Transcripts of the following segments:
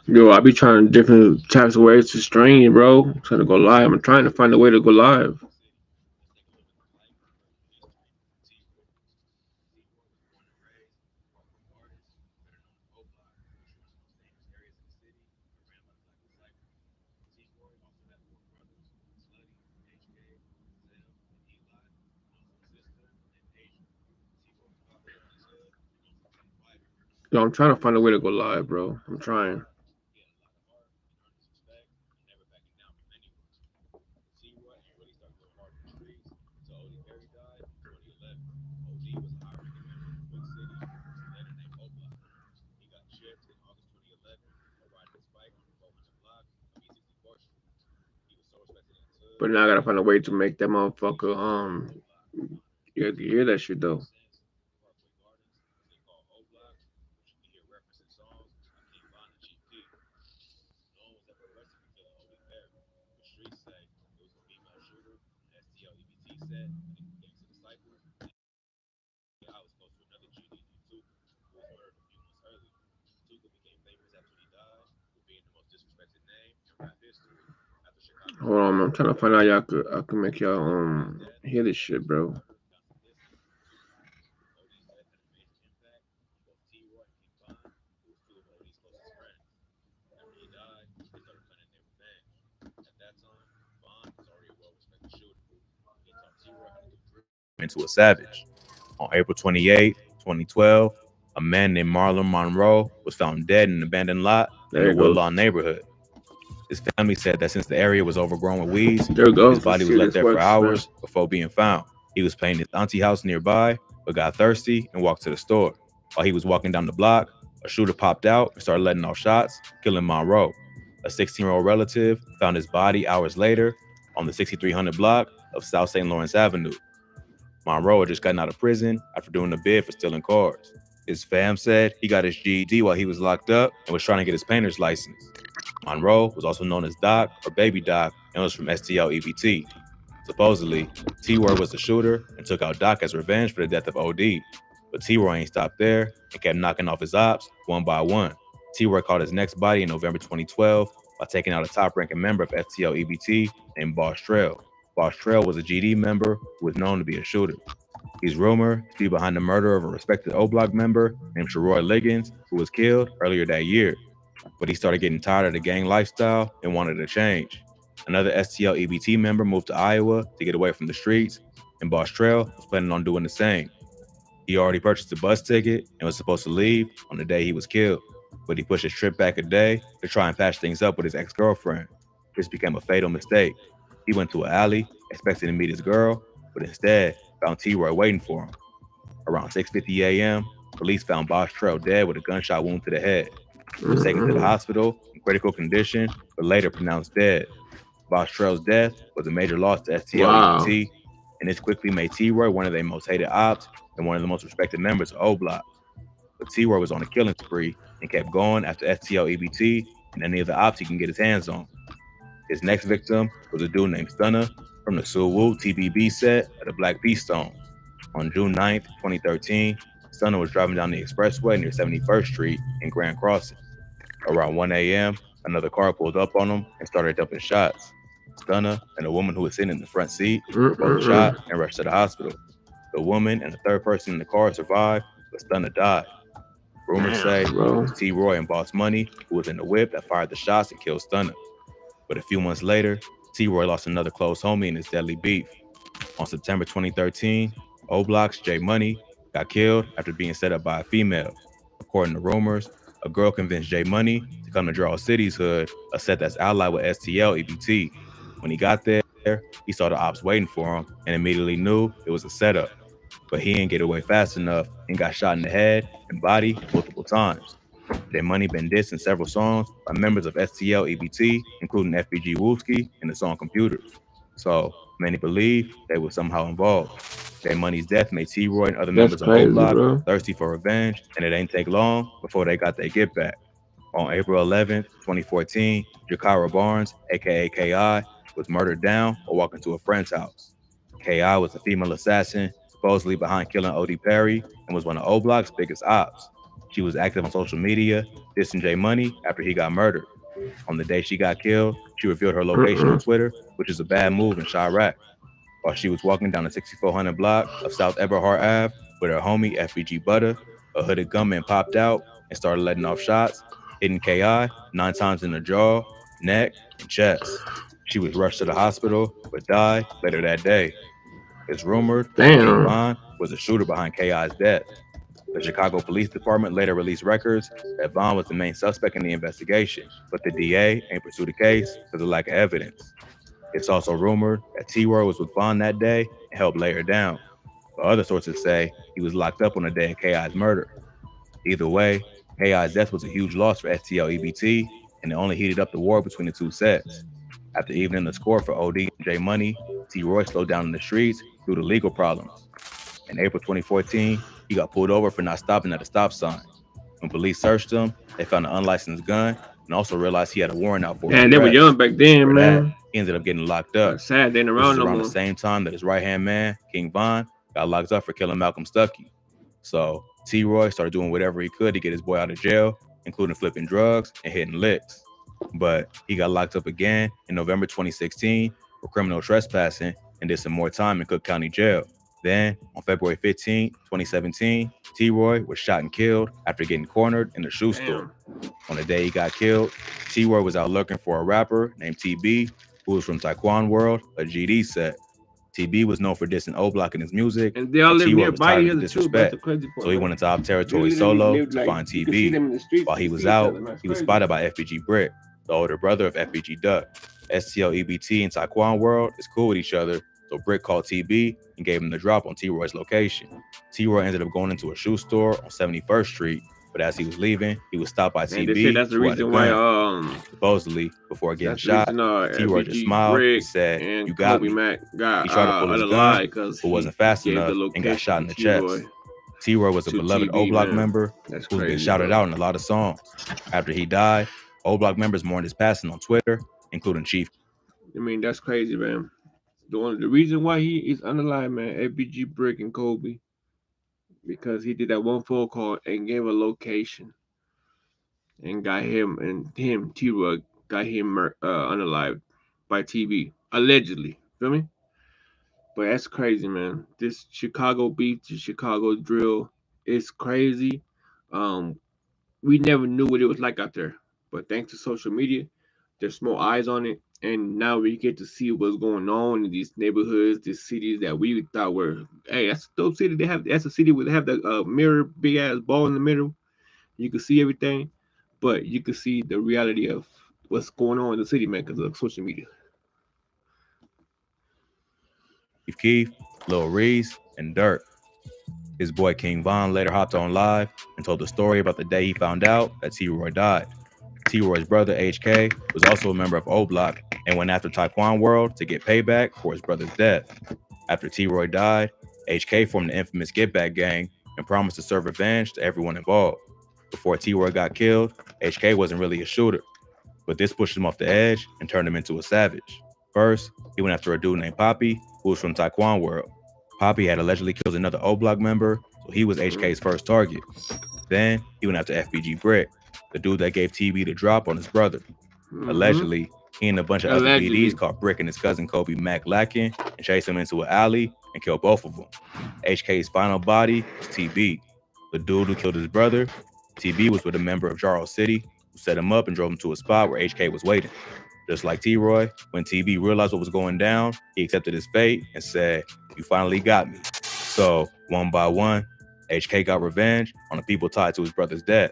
Yo, I be trying different types of ways to stream, bro. Trying to go live. I'm trying to find a way to go live. Yo, I'm trying to find a way to go live, bro. I'm trying. But now I gotta find a way to make that motherfucker you hear that shit though. Hold on, I'm trying to find out I could make y'all hear this shit, bro. Into a savage. On April 28, 2012, a man named Marlon Monroe was found dead in an abandoned lot in There the it goes. Woodlawn neighborhood. His family said that since the area was overgrown with weeds, There it his goes. Let's body see was if left this there for works, man. hours before being found. He was playing his auntie house nearby, but got thirsty and walked to the store. While he was walking down the block, a shooter popped out and started letting off shots, killing Monroe. A 16-year-old relative found his body hours later on the 6300 block of South St. Lawrence Avenue. Monroe had just gotten out of prison after doing a bid for stealing cars. His fam said he got his GED while he was locked up and was trying to get his painter's license. Monroe was also known as Doc or Baby Doc and was from STL EBT. Supposedly, T.Roy was the shooter and took out Doc as revenge for the death of OD. But T.Roy ain't stopped there and kept knocking off his ops one by one. T.Roy caught his next body in November 2012 by taking out a top-ranking member of STL EBT named Boss Trail. Boss Trail was a GD member who was known to be a shooter. He's rumored to be behind the murder of a respected O Block member named T.Roy Liggins, who was killed earlier that year. But he started getting tired of the gang lifestyle and wanted to change. Another STL EBT member moved to Iowa to get away from the streets, and Boss Trail was planning on doing the same. He already purchased a bus ticket and was supposed to leave on the day he was killed, but he pushed his trip back a day to try and patch things up with his ex girlfriend. This became a fatal mistake. He went to an alley expecting to meet his girl, but instead found T-Roy waiting for him. Around 6:50 a.m., police found Boss Trail dead with a gunshot wound to the head. He was taken to the Mm-hmm. hospital in critical condition, but later pronounced dead. Boss Trail's death was a major loss to STL Wow. EBT, and this quickly made T-Roy one of their most hated ops and one of the most respected members of O Block. But T-Roy was on a killing spree and kept going after STL EBT and any of the ops he can get his hands on. His next victim was a dude named Stunner from the Suwu TBB set of the Black Peace Stones. On June 9th, 2013, Stunner was driving down the expressway near 71st Street in Grand Crossing. Around 1 a.m., another car pulled up on him and started dumping shots. Stunner and a woman who was sitting in the front seat were both Mm-mm-mm. shot and rushed to the hospital. The woman and the third person in the car survived, but Stunner died. Rumors Damn, say it bro. was T-Roy and Boss Money who was in the whip that fired the shots and killed Stunner. But a few months later, T-Roy lost another close homie in his deadly beef. On September 2013, O Block's J Money got killed after being set up by a female. According to rumors, a girl convinced J Money to come to Draw City's hood, a set that's allied with STL EBT. When he got there, he saw the ops waiting for him and immediately knew it was a setup. But he didn't get away fast enough and got shot in the head and body multiple times. J Money been dissed in several songs by members of STL EBT, including FBG Wooski in the song Computers. So many believe they were somehow involved. J Money's death made T-Roy and other That's members of O crazy, Block bro. thirsty for revenge, and it ain't take long before they got their get back. On April 11th, 2014, Jakara Barnes, aka KI, was murdered down while walking to a friend's house. KI was a female assassin, supposedly behind killing OD Perry, and was one of O Block's biggest ops. She was active on social media, dissing J Money after he got murdered. On the day she got killed, she revealed her location on Twitter, which is a bad move in Chirac. While she was walking down the 6400 block of South Eberhard Ave with her homie FBG Butter, a hooded gunman popped out and started letting off shots, hitting KI 9 times in the jaw, neck, and chest. She was rushed to the hospital but died later that day. It's rumored that King Damn. Von was the shooter behind KI's death. The Chicago Police Department later released records that Vaughn was the main suspect in the investigation, but the DA ain't pursued the case because of lack of evidence. It's also rumored that T.Roy was with Vaughn that day and helped lay her down, but other sources say he was locked up on the day of KI's murder. Either way, KI's death was a huge loss for STL EBT, and it only heated up the war between the two sets. After evening the score for OD and J Money, T.Roy slowed down in the streets due to legal problems. In April 2014, he got pulled over for not stopping at a stop sign. When police searched him, they found an unlicensed gun and also realized he had a warrant out for his Man, they were arrest. young back then, For that, man. he ended up getting locked up. Sad they ain't This around is no around the more. same time that his right-hand man, King Von, got locked up for killing Malcolm Stuckey. So T.Roy started doing whatever he could to get his boy out of jail, including flipping drugs and hitting licks. But he got locked up again in November 2016 for criminal trespassing and did some more time in Cook County Jail. Then, on February 15, 2017, T.Roy was shot and killed after getting cornered in a shoe store. On the day he got killed, T.Roy was out looking for a rapper named TB, who was from Taekwon World, a GD set. TB was known for dissing O-Block in his music, And they all and live T-Roy was nearby tired each of the other too. That's disrespect. the crazy part. So he man. went into op They territory live- solo live, to like, find you can see TB. them in the streets, While you he can was see each out, other. That's he was crazy. spotted by FBG Brick, the older brother of FBG Duck. STL EBT and Taekwon World is cool with each other, so Brick called TB and gave him the drop on T-Roy's location. T-Roy ended up going into a shoe store on 71st Street, but as he was leaving, he was stopped by And they TB, say that's the who had a reason why gun. Supposedly, before getting that's the shot, reason T-Roy just FBG smiled Brick and said, and "You got Kobe me." Mac got He tried to pull his gun, unalive because but wasn't fast gave enough the and got shot in the location to chest. T-Roy was a to beloved TB, O-Block man. member That's who's been crazy, shouted bro. out in a lot of songs. After he died, O-Block members mourned his passing on Twitter, including Chief. I mean, that's crazy, man. The reason why he is unalive, man, FBG Brick and Kobe, because he did that one phone call and gave a location and got him T-Rug got him unalive by TV allegedly. Feel me? But that's crazy, man. This Chicago beef, the Chicago drill is crazy. Um, we never knew what it was like out there, but thanks to social media, there's more eyes on it, and now we get to see what's going on in these neighborhoods, these cities that we thought were, hey, that's a dope city. That's a city where they have the mirror, big ass ball in the middle. You can see everything, but you can see the reality of what's going on in the city, man, because of social media. Keef, Lil Reese, and Dirk. His boy King Von later hopped on live and told the story about the day he found out that T-Roy died. T-Roy's brother HK was also a member of O-Block and went after Taekwon World to get payback for his brother's death. After T-Roy died, HK formed the infamous Get Back gang and promised to serve revenge to everyone involved. Before T-Roy got killed, HK wasn't really a shooter, but this pushed him off the edge and turned him into a savage. First, he went after a dude named Poppy, who was from Taekwon World. Poppy had allegedly killed another O-Block member, so he was HK's first target. Then, he went after FBG Brick, the dude that gave TB the drop on his brother. Allegedly, he and a bunch of other BDs caught Brick and his cousin Kobe Mac lacking and chased him into an alley and killed both of them. HK's final body was TB. The dude who killed his brother, TB was with a member of Jarl City who set him up and drove him to a spot where HK was waiting. Just like T-Roy, when TB realized what was going down, he accepted his fate and said, "You finally got me." So, one by one, HK got revenge on the people tied to his brother's death.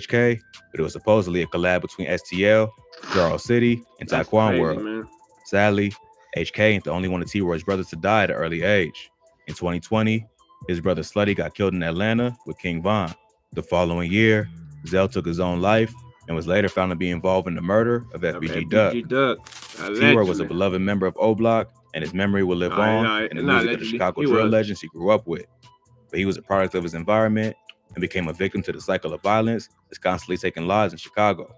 HK, but it was supposedly a collab between STL, Jarl City, and Taekwon World. Man. Sadly, HK ain't the only one of T-Roy's brothers to die at an early age. In 2020, his brother Slutty got killed in Atlanta with King Von. The following year, Zell took his own life and was later found to be involved in the murder of FBG Duck. T-Roy was a beloved member of O-Block, and his memory will live on in the music of the Chicago drill legends he grew up with. But he was a product of his environment, and became a victim to the cycle of violence that's constantly taking lives in Chicago.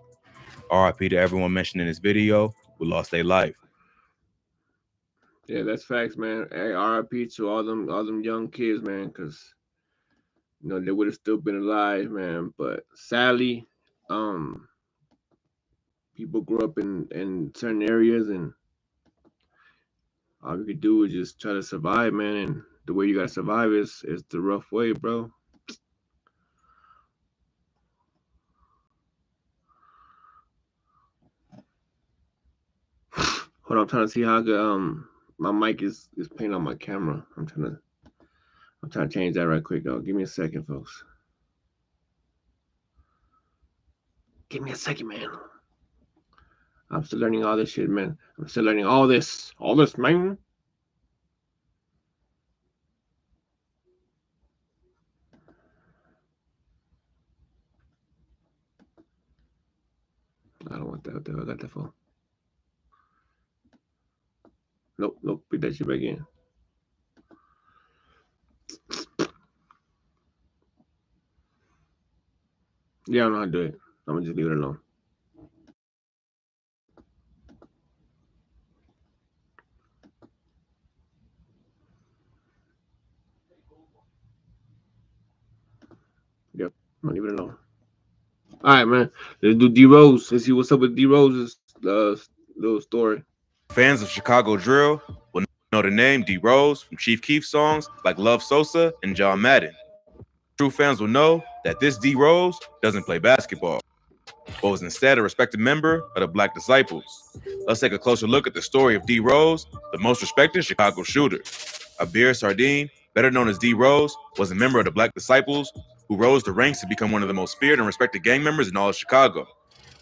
RIP to everyone mentioned in this video who lost their life. Yeah, that's facts, man. Hey, RIP to all them young kids, man, because they would have still been alive, man. But sadly, um, people grew up in certain areas, and all you could do is just try to survive, man. And the way you gotta survive is the rough way, bro. Hold on, I'm trying to see how I could, my mic is playing on my camera. I'm trying to change that right quick, though. Give me a second, folks. Give me a second, man. I'm still learning all this shit, man. I'm still learning all this, man. I don't want that. What the hell I got that for? Nope. Put that shit back in. Yeah, I don't know how to do it. I'm gonna just leave it alone. Yep, I'm gonna leave it alone. All right, man. Let's do D Rose. Let's see what's up with D Rose's little story. Fans of Chicago drill will know the name D Rose from Chief Keef songs like Love Sosa and John Madden. True fans will know that this D Rose doesn't play basketball, but was instead a respected member of the Black Disciples. Let's take a closer look at the story of D Rose, the most respected Chicago shooter. Abir Sardine, better known as D Rose, was a member of the Black Disciples who rose the ranks to become one of the most feared and respected gang members in all of Chicago.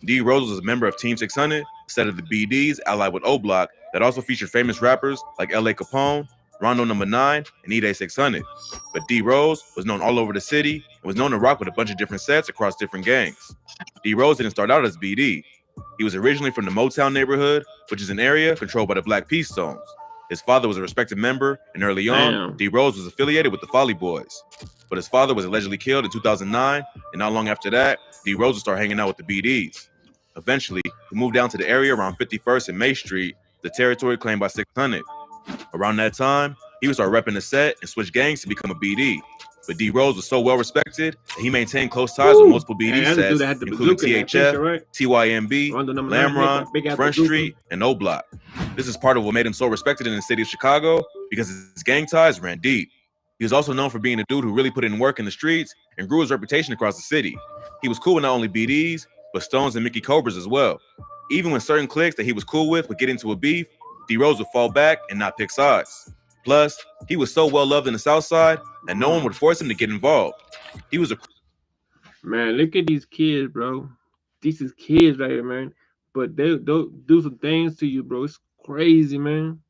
D Rose was a member of Team 600, a set of the BDs allied with O Block that also featured famous rappers like L.A. Capone, Rondo Number 9, and E-Day 600. But D Rose was known all over the city and was known to rock with a bunch of different sets across different gangs. D Rose didn't start out as BD. He was originally from the Motown neighborhood, which is an area controlled by the Black Peace Zones. His father was a respected member, and early on, D Rose was affiliated with the Folly Boys. But his father was allegedly killed in 2009, and not long after that, D Rose would start hanging out with the BDs. Eventually, he moved down to the area around 51st and May Street, the territory claimed by 600. Around that time, he would start repping the set and switch gangs to become a BD. But D Rose was so well respected that he maintained close ties with multiple BD sets, including THF, TYMB, Lamron, Front Street, and O Block. This is part of what made him so respected in the city of Chicago because his gang ties ran deep. He was also known for being a dude who really put in work in the streets and grew his reputation across the city. He was cool with not only BDs, but Stones and Mickey Cobras as well. Even when certain cliques that he was cool with would get into a beef, D Rose would fall back and not pick sides. Plus, he was so well loved in the South Side that no one would force him to get involved. He was a man. Look at these kids, bro. These is kids right here, man. But they'll do some things to you, bro. It's crazy, man.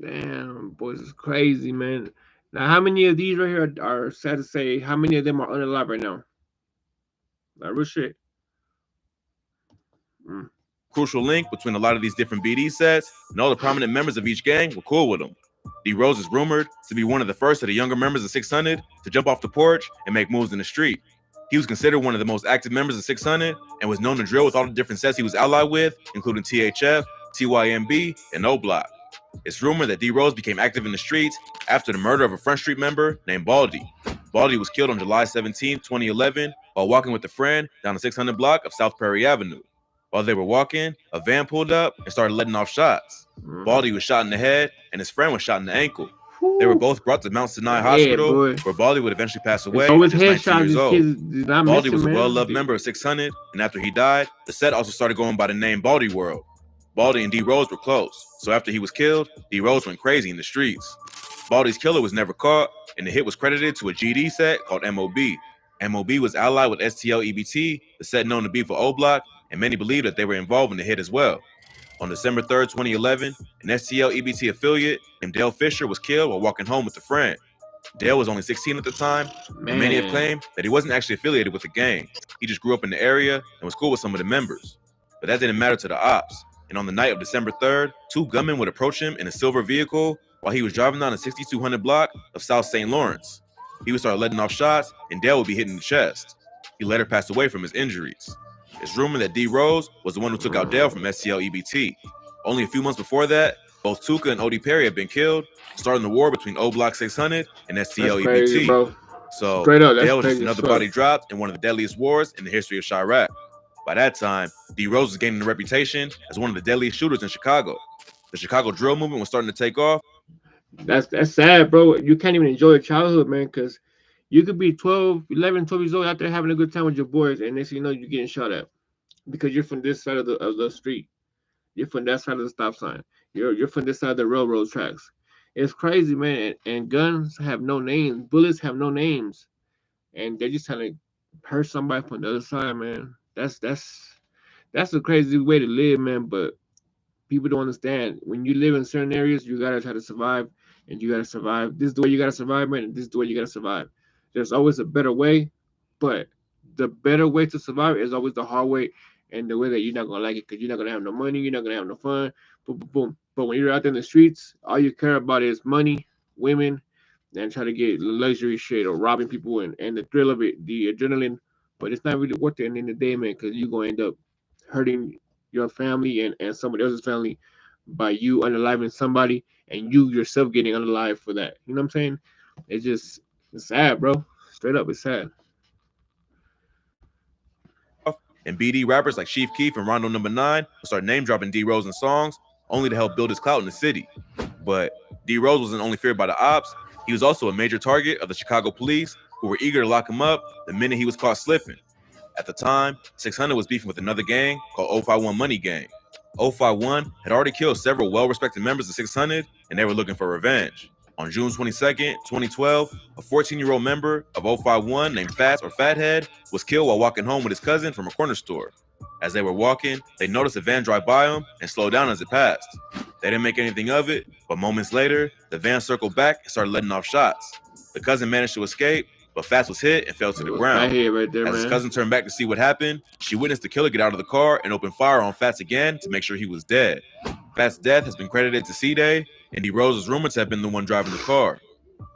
Damn, boys, it's crazy, man. Now, how many of these right here are sad to say? How many of them are unalive right now? Like real shit. crucial link between a lot of these different BD sets, and all the prominent members of each gang were cool with him. D Rose is rumored to be one of the first of the younger members of 600 to jump off the porch and make moves in the street. He was considered one of the most active members of 600 and was known to drill with all the different sets he was allied with, including THF, TYMB, and O Block. It's rumored that D Rose became active in the streets after the murder of a Front Street member named Baldy. Baldy was killed on July 17, 2011, while walking with a friend down the 600 block of South Prairie Avenue. While they were walking, a van pulled up and started letting off shots. Baldy was shot in the head, and his friend was shot in the ankle. They were both brought to Mount Sinai Hospital, where Baldy would eventually pass away at just 19 years old. Baldy was a well-loved member of 600, and after he died, the set also started going by the name Baldy World. Baldy and D Rose were close, so after he was killed, D Rose went crazy in the streets. Baldy's killer was never caught, and the hit was credited to a GD set called MOB. MOB was allied with STL EBT, the set known to be for O Block, and many believe that they were involved in the hit as well. On December 3rd, 2011, an STL EBT affiliate named Dale Fisher was killed while walking home with a friend. Dale was only 16 at the time, and many have claimed that he wasn't actually affiliated with the gang. He just grew up in the area and was cool with some of the members. But that didn't matter to the ops. And on the night of December 3rd, two gunmen would approach him in a silver vehicle, while he was driving down the 6200 block of South St. Lawrence. He would start letting off shots, and Dale would be hit in the chest. He later passed away from his injuries. It's rumored that D. Rose was the one who took out Dale from STL EBT. Only a few months before that, both Tuka and Odie Perry had been killed, starting the war between O Block 600 and STL That's crazy, EBT. bro. So Straight up, that's Dale was just crazy as another fuck. body dropped in one of the deadliest wars in the history of Chirac. By that time, D. Rose was gaining a reputation as one of the deadliest shooters in Chicago. The Chicago drill movement was starting to take off. That's sad, bro. You can't even enjoy your childhood, man, because you could be 12, 11, 12 years old out there having a good time with your boys, and next thing you know, you're getting shot at because you're from this side of the street. You're from that side of the stop sign. You're from this side of the railroad tracks. It's crazy, man. And guns have no names. Bullets have no names, and they're just trying to hurt somebody from the other side, man. That's a crazy way to live, man. But people don't understand. When you live in certain areas, you gotta try to survive, and you gotta survive. This is the way you gotta survive, man. And this is the way you gotta survive. There's always a better way, but the better way to survive is always the hard way, and the way that you're not gonna like it because you're not gonna have no money, you're not gonna have no fun. Boom, boom, boom. But when you're out there in the streets, all you care about is money, women, and try to get luxury shit or robbing people and the thrill of it, the adrenaline. But it's not really worth it at the end of the day, man, because you're gonna end up hurting your family and somebody else's family by you unaliving somebody and you yourself getting unalive for that. You know what I'm saying? It's sad, bro. Straight up, it's sad. And BD rappers like Chief Keef and Rondo Number 9 would start name dropping D. Rose in songs, only to help build his clout in the city. But D. Rose wasn't only feared by the ops, he was also a major target of the Chicago police, who were eager to lock him up the minute he was caught slipping. At the time, 600 was beefing with another gang called 051 Money Gang. 051 had already killed several well-respected members of 600, and they were looking for revenge. On June 22nd, 2012, a 14-year-old member of 051 named Fats or Fathead was killed while walking home with his cousin from a corner store. As they were walking, they noticed a van drive by them and slowed down as it passed. They didn't make anything of it, but moments later, the van circled back and started letting off shots. The cousin managed to escape, but Fats was hit and fell to the ground. Right there, As his man. cousin turned back to see what happened, she witnessed the killer get out of the car and open fire on Fats again to make sure he was dead. Fats' death has been credited to C-Day, and D. Rose is rumored to have been the one driving the car.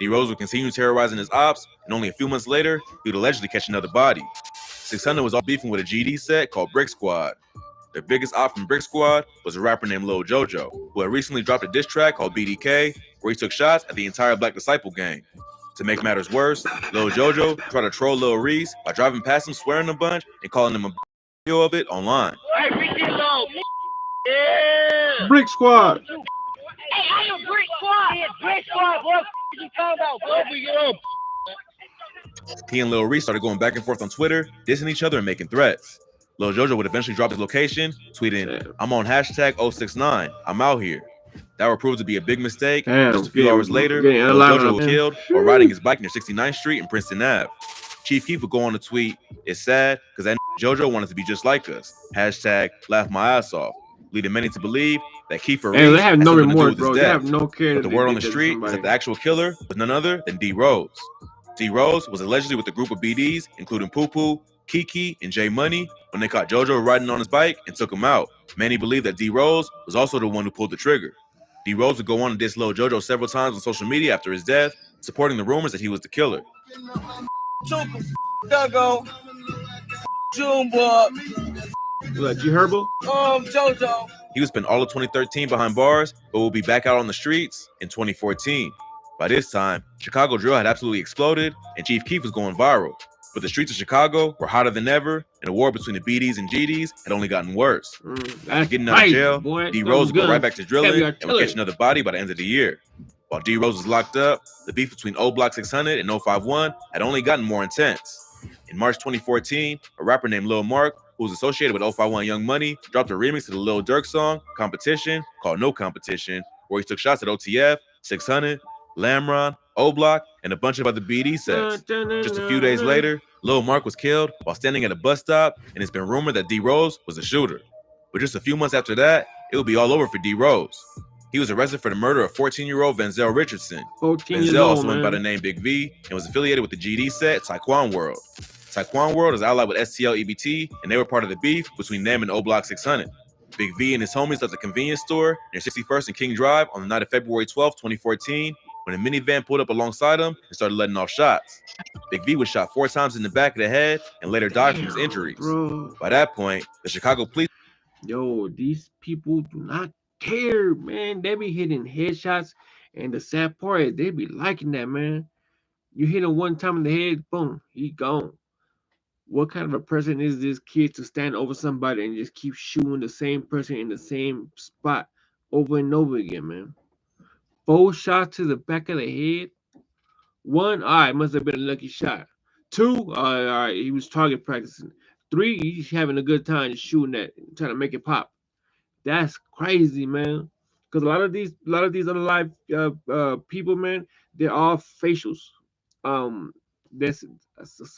D. Rose would continue terrorizing his ops, and only a few months later, he would allegedly catch another body. 600 was all beefing with a GD set called Brick Squad. Their biggest op from Brick Squad was a rapper named Lil Jojo, who had recently dropped a diss track called BDK, where he took shots at the entire Black Disciple gang. To make matters worse, Lil Jojo tried to troll Lil Reese by driving past him, swearing a bunch, and calling him a video of it online. Hey, yeah. Brick Squad. Hey, I am Brick Squad. Yeah, Brick Squad. What you talking about? He and Lil Reese started going back and forth on Twitter, dissing each other and making threats. Lil Jojo would eventually drop his location, tweeting, "I'm on hashtag 069. I'm out here." That would prove to be a big mistake. Just a few hours later, Lil Jojo was killed while riding his bike near 69th Street and Princeton Ave. Chief Keef would go on to tweet, "It's sad because that Jojo wanted to be just like us. Hashtag laugh my ass off," leading many to believe that Kiefer Reese they have had no something to do remorse, with his bro. They death. have no care. But the word on the street is that the actual killer was none other than D. Rose. D. Rose was allegedly with a group of BDs, including Poo Poo, Kiki, and J Money, when they caught Jojo riding on his bike and took him out. Many believe that D. Rose was also the one who pulled the trigger. D. Rose would go on to diss Lil Jojo several times on social media after his death, supporting the rumors that he was the killer. Like G Herbo? Jojo. He would spend all of 2013 behind bars, but will be back out on the streets in 2014. By this time, Chicago drill had absolutely exploded, and Chief Keef was going viral. But the streets of Chicago were hotter than ever, and the war between the BDs and GDs had only gotten worse. That's Getting out of jail, boy. D. Rose would go right back to drilling Heavy and would catch artillery. another body by the end of the year. While D. Rose was locked up, the beef between O Block 600 and 051 had only gotten more intense. In March 2014, a rapper named Lil Mark, who was associated with 051 Young Money, dropped a remix to the Lil Durk song, Competition, called No Competition, where he took shots at OTF, 600, Lamron, O Block, and a bunch of other BD sets. Just a few days later, Lil Mark was killed while standing at a bus stop, and it's been rumored that D. Rose was the shooter. But just a few months after that, it would be all over for D. Rose. He was arrested for the murder of 14-year-old Venzel Richardson. 14 years Venzel old, also went by the name Big V and was affiliated with the GD set Taekwon World. Taekwon World is allied with STL EBT, and they were part of the beef between them and O Block 600. Big V and his homies left a convenience store near 61st and King Drive on the night of February 12th, 2014, when a minivan pulled up alongside him and started letting off shots. Big V was shot 4 times in the back of the head and later died from his injuries. bro. By that point, the Chicago police Yo, these people do not care, man. They be hitting headshots, and the sad part is they be liking that, man. You hit him one time in the head, boom, he gone. What kind of a person is this kid to stand over somebody and just keep shooting the same person in the same spot over and over again, man? 4 shots to the back of the head. One, all right, must have been a lucky shot. Two, all right, he was target practicing. Three, he's having a good time shooting that, trying to make it pop. That's crazy, man. Because a lot of these other live people, man, they're all facials. Um, this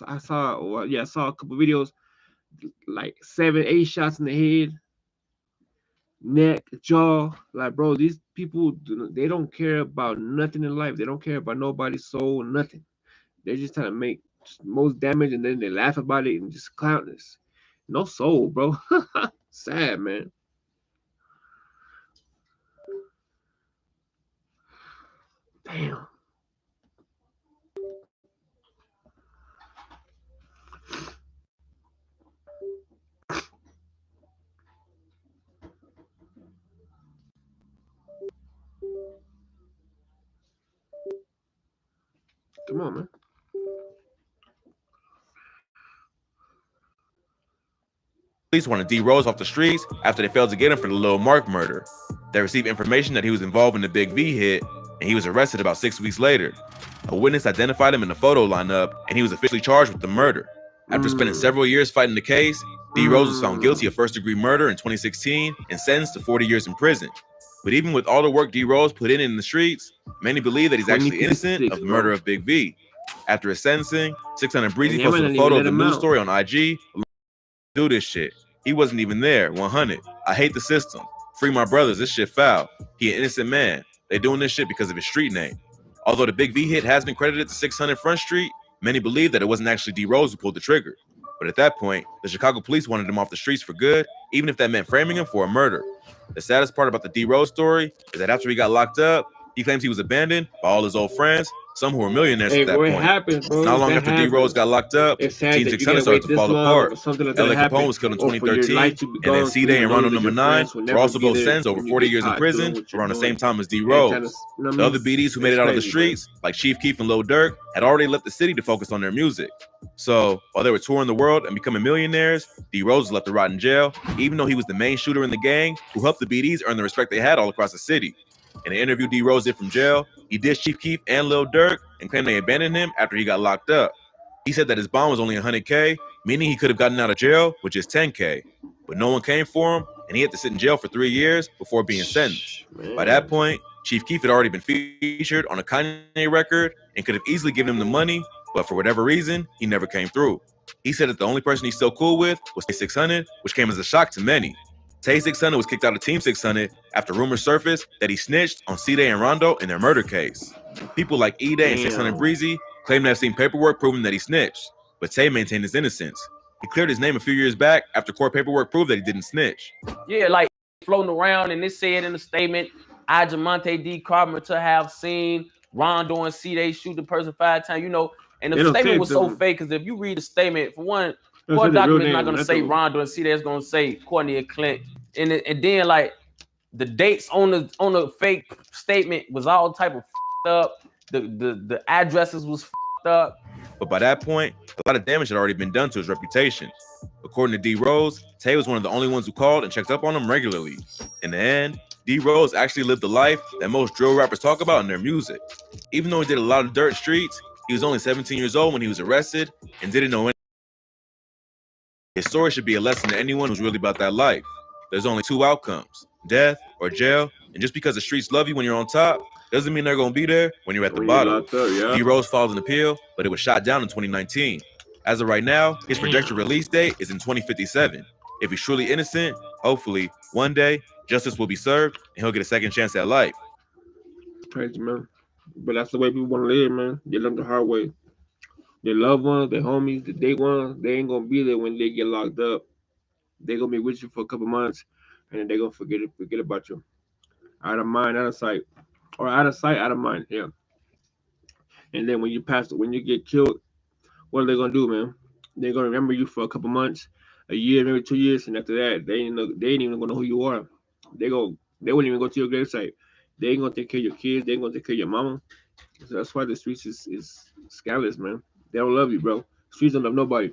I saw, well, yeah, I saw a couple videos, like 7, 8 shots in the head, neck, jaw. Like, bro, these people, they don't care about nothing in life. They don't care about nobody's soul, nothing. They're just trying to make most damage, and then they laugh about it and just clown this. No soul, bro. Sad, man. Damn. Come on, man. wanted D Rose off the streets after they failed to get him for the Lil Mark murder. They received information that he was involved in the Big V hit, and he was arrested about 6 weeks later. A witness identified him in the photo lineup, and he was officially charged with the murder. After spending several years fighting the case, D Rose was found guilty of first-degree murder in 2016 and sentenced to 40 years in prison. But even with all the work D Rose put in the streets, many believe that he's actually innocent of the murder of Big V. After his sentencing, 600 Breezy posted a photo of the news story on IG. Do this shit. He wasn't even there. 100. I hate the system. Free my brothers. This shit foul. He an innocent man. They doing this shit because of his street name. Although the Big V hit has been credited to 600 Front Street, many believe that it wasn't actually D Rose who pulled the trigger. But at that point, the Chicago police wanted him off the streets for good, even if that meant framing him for a murder. The saddest part about the D Rose story is that after he got locked up, he claims he was abandoned by all his old friends, some who were millionaires at that point. Happens, bro. Not long after D Rose got locked up, Team 600 started to fall apart. LA Capone was killed in 2013, and then C-Day and Rondo number 9 were also both sentenced over 40 years in prison around the same time as D Rose. The other BDs who made it out of the streets, like Chief Keef and Lil Durk, had already left the city to focus on their music. So, while they were touring the world and becoming millionaires, D Rose was left to rot in jail, even though he was the main shooter in the gang who helped the BDs earn the respect they had all across the city. In an interview D Rose did from jail, he dissed Chief Keef and Lil Durk and claimed they abandoned him after he got locked up. He said that his bond was only $100K, meaning he could have gotten out of jail with just $10K. But no one came for him, and he had to sit in jail for 3 years before being sentenced. By that point, Chief Keef had already been featured on a Kanye record and could have easily given him the money, but for whatever reason, he never came through. He said that the only person he's still cool with was Tay 600, which came as a shock to many. Tay 600 was kicked out of Team 600 after rumors surfaced that he snitched on C-Day and Rondo in their murder case. People like E-Day and 600 Breezy claimed to have seen paperwork proving that he snitched, but Tay maintained his innocence. He cleared his name a few years back after court paperwork proved that he didn't snitch. Yeah, like floating around, and it said in the statement, I, Jamonte D. Carpenter, have seen Rondo and C-Day shoot the person 5 times, and the statement was so fake, because if you read the statement, for one, court document is not going to say Rondo and C-Day, it's going to say Courtney and Clint. And then like the dates on the fake statement was all type of up. The addresses was up. But by that point, a lot of damage had already been done to his reputation. According to D Rose, Tay was one of the only ones who called and checked up on him regularly. In the end, D Rose actually lived the life that most drill rappers talk about in their music. Even though he did a lot of dirt streets, he was only 17 years old when he was arrested and didn't know anything. His story should be a lesson to anyone who's really about that life. There's only 2 outcomes, death or jail, and just because the streets love you when you're on top, doesn't mean they're going to be there when you're at the bottom. D Rose filed an appeal, but it was shot down in 2019. As of right now, his projected release date is in 2057. If he's truly innocent, hopefully, one day, justice will be served and he'll get a second chance at life. Crazy, man. But that's the way people want to live, man. They learn the hard way. Their loved ones, their homies, the day ones, they ain't going to be there when they get locked up. They're going to be with you for a couple months. and then they're gonna forget about you. Out of mind, out of sight, or out of sight, out of mind. Yeah. And then when you pass, when you get killed, what are they gonna do, man? They're gonna remember you for a couple months, a year, maybe 2 years, and after that, they ain't even gonna know who you are. They wouldn't even go to your gravesite. They ain't gonna take care of your kids. They ain't gonna take care of your mama. So that's why the streets is scandalous, man. They don't love you, bro. Streets don't love nobody.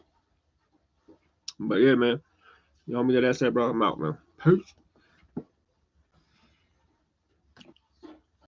But yeah, man. You know me that said, bro. I'm out, man. Peace.